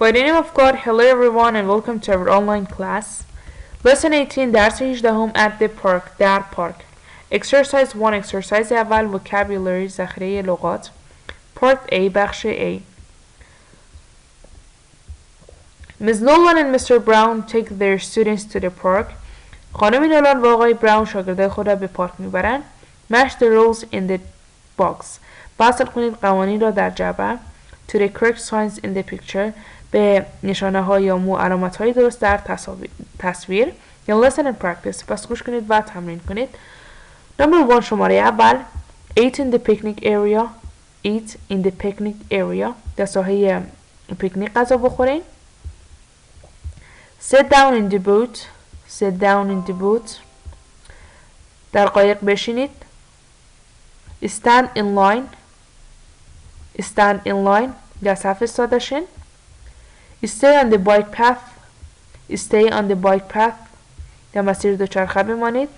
By the name of God, hello everyone and welcome to our online class. Lesson 18 درس 18 at the park در پارک. Exercise 1 exercise اول vocabulary ذخیره لغات. Part A بخش A. Ms. Nolan and Mr. Brown take their students to the park. خانم نولان و آقای براون شاگردای خود را به پارک میبرند. Match the rules in the box. فصل کنید قوانین را در جعبه. To the correct signs in the picture. به نشانه ها یا علامت های درست در تصویر. یا listen and practice. پس گوش کنید و تمرین کنید. Number 1 شماره اول. Eat in the picnic area. Eat in the picnic area. در ساحه پیکنیک غذا بخورین. Sit down in the boat. Sit down in the boat. در قایق بشینید. Stand in line. Stand in line. در صف ایستاده شین. Stay on the bike path. Stay on the bike path. در مسیر دوچرخه بمانید.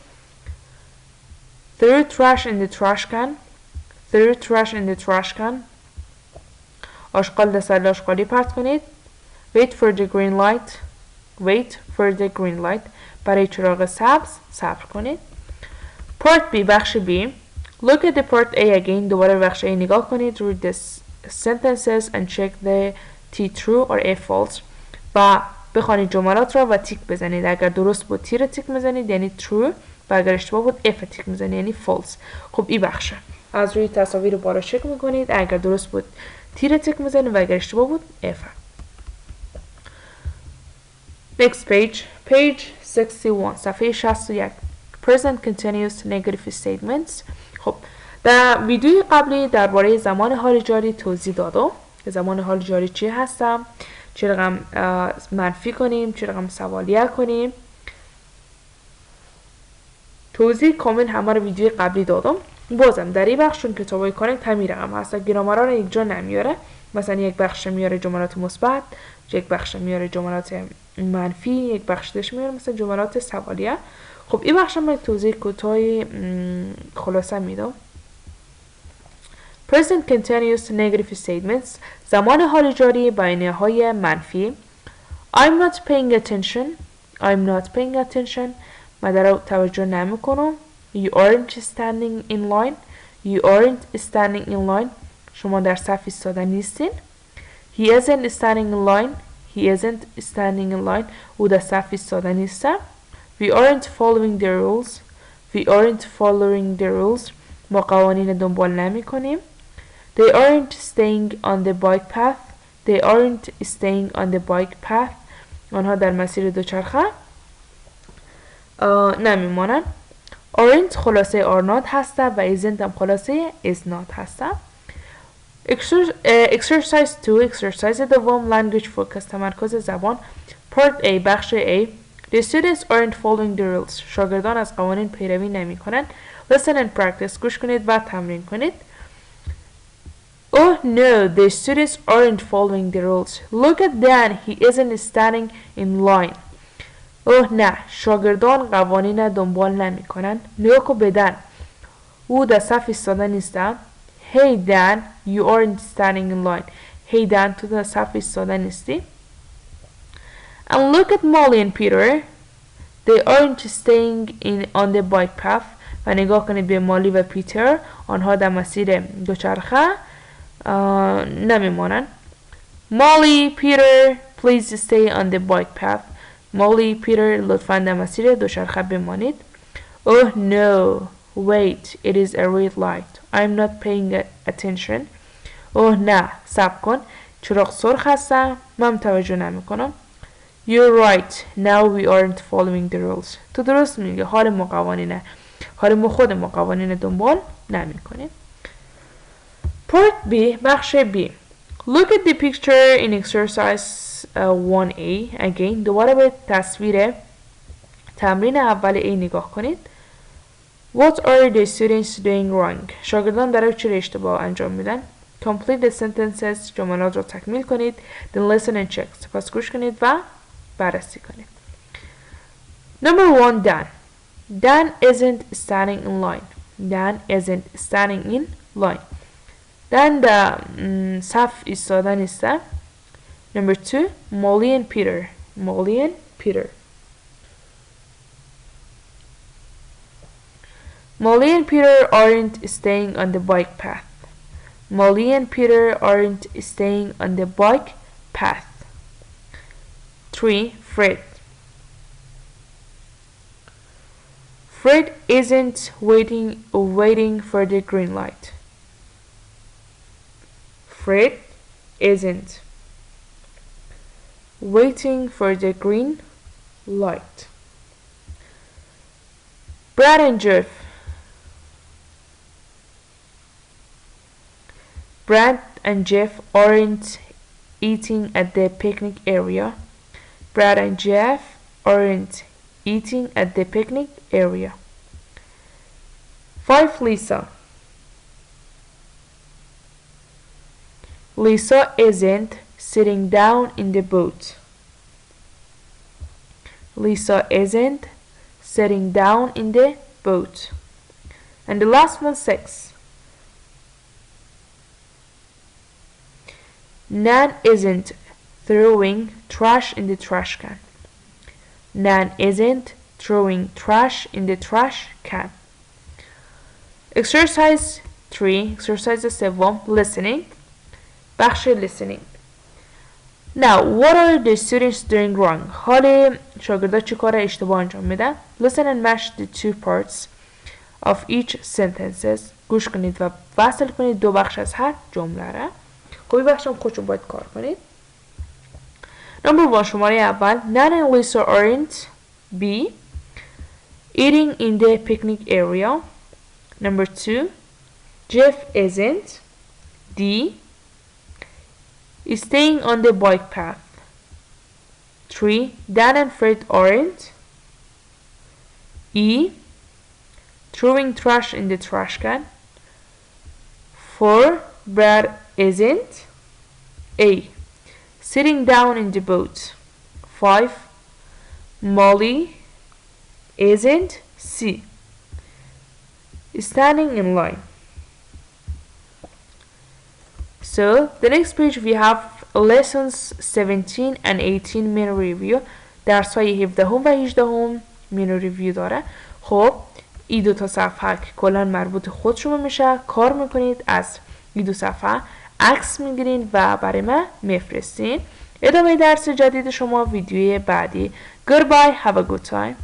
Throw trash in the trash can. Throw trash in the trash can. آشغال در سطل آشغالی پرت کنید. Wait for the green light. Wait for the green light. برای چراغ سبز صبر کنید. Part B بخش B. Look at the part A again. دوباره بخش A نگاه کنید. Read the sentences and check the T true or A false. و بخوانید جملات را و تیک بزنید. اگر درست بود T را تیک بزنید یعنی true و اگر اشتباه بود F تیک بزنید یعنی false. خب این بخشه. از روی تصاویر بالا چک میکنید. اگر درست بود T را تیک بزنید و اگر اشتباه بود F. Next page. Page 61. صفحه 61. Present continuous negative statements. خب در ویدیوی قبلی درباره زمان حال جاری توضیح دادم که زمان حال جاری چی هستم، چه رقم منفی کنیم، چه رقم سوالیه کنیم. توضیح کامل همه رو ویدیوی قبلی دادم. بازم در این بخش چون کتابای کانکت همین رقم هست، گرامر رو یک جا نمیاره. مثلا یک بخش میاره جملات مثبت، یک بخش میاره جملات منفی، یک بخشش میاره مثلا جملات سوالیه. خب این بخش من توضیح کوتاهی خلاصه میدم. Present continuous negative statements. زمان حال جاری بیانیه های منفی. I'm not paying attention. I'm not paying attention. من در توجه نمی کنم. You aren't standing in line. You aren't standing in line. شما در صف ایستاده نیستین. He isn't standing in line. He isn't standing in line. او در صف ایستاده نیسته. We aren't following the rules. We aren't following the rules. ما قوانین دنبال نمی کنیم. They aren't staying on the bike path. They aren't staying on the bike path. آنها در مسیر دوچرخه نمیمانند. Aren't خلاصه are not هسته و isn't هم خلاصه is not هسته. Exercise 2 exercise دوم language focus تمرکز زبان. Part A بخش A. The students aren't following the rules. شاگردان از قوانین پیروی نمی کنند. Listen and practice. گوش کنید و تمرین کنید. Oh no, the students aren't following the rules. Look at Dan, he isn't standing in line. Oh نه، شاگردان قوانین دنبال نمی کنند. نگاه کن به دن. او در صف ایستاده نیسته. Hey Dan, you aren't standing in line. Hey Dan, تو در صف ایستاده نیستی. And look at Molly and Peter. They aren't staying on the bike path. و نگاه کنید به مالی و پیتر. آنها در مسیر دوچرخه نمیمانند. Molly, Peter, please stay on the bike path. Molly, Peter, لطفاً در مسیر دوچرخه بمانید. Oh no, wait, it is a red light. I'm not paying attention. Oh نه، صبر کن. چراغ سرخ هستم. من توجه نمی کنم. You're right, now we aren't following the rules. تو درست میگه. حال ما قوانینه. حال ما خود ما قوانین دنبال نمی کنیم. Part B بخش B. Look at the picture in exercise 1A again. دوباره به تصویر تمرین اول A نگاه کنید. What are the students doing wrong? شاگردان در چه اشتباه انجام میدن؟ Complete the sentences. جملات را تکمیل کنید. Then listen and check. سپس گوش کنید و بررسی کنید. Number 1 Dan. Dan isn't standing in line. Dan isn't standing in line. Dan در صف ایستاده نیسته. Number 2, Molly and Peter. Molly and Peter. Molly and Peter aren't staying on the bike path. Molly and Peter aren't staying on the bike path. 3, Fred. Fred isn't waiting for the green light. Fred isn't waiting for the green light. Brad and Jeff. Brad and Jeff aren't eating at the picnic area. Brad and Jeff aren't eating at the picnic area. 5, Lisa. Lisa isn't sitting down in the boat. Lisa isn't sitting down in the boat. And the last one, 6. Nan isn't throwing trash in the trash can. Nan isn't throwing trash in the trash can. Exercise 3, exercise 7, listening. بخش listening. Now, what are the students doing wrong? حال شاگردا چه کار اشتباه انجام میدن؟ Listen and match the two parts of each sentences. گوش کنید و وصل کنید دو بخش از هر جمله را. خب این بخش هم خودشون باید کار کنید. Number 1, شماره اول. Nan and Lisa aren't B. Eating in the picnic area. Number 2, Jeff isn't D. Staying on the bike path. 3, Dan and Fred aren't E. Throwing trash in the trash can. 4, Brad isn't A. Sitting down in the boat. 5, Molly isn't C. Standing in line. So the next page we have lessons 17 and 18 mini review. درس های 17 و 18 mini review داره. خب این دو تا صفحه که کلا مربوط خودشون میشه کار میکنید، از این دو صفحه عکس میگیرین و برای من میفرستین. ادامه درس جدید شما ویدیوی بعدی. Goodbye, have a good time.